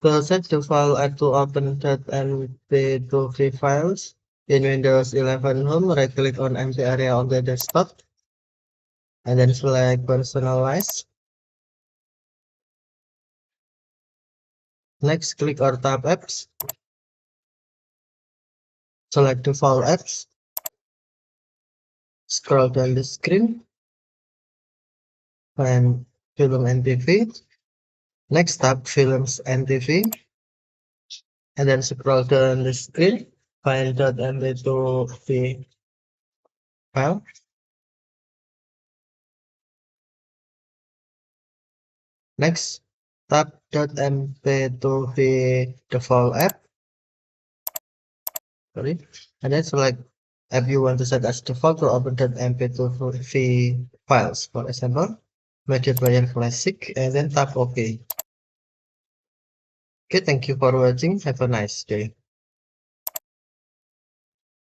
To set the file to open.mp2v files in Windows 11 Home, right-click on empty area on the desktop, and then select Personalize. Next, click or tap Apps. Select the file apps. Scroll down the screen. Find Film and TV. Next, tap Films and TV. And then scroll down the screen. Find .mp2v file. Next, tap .mp2v default app. Sorry. And then select app you want to set as default to open .mp2v files. For example, Media Player Classic, and then tap OK. Okay, thank you for watching. Have a nice day.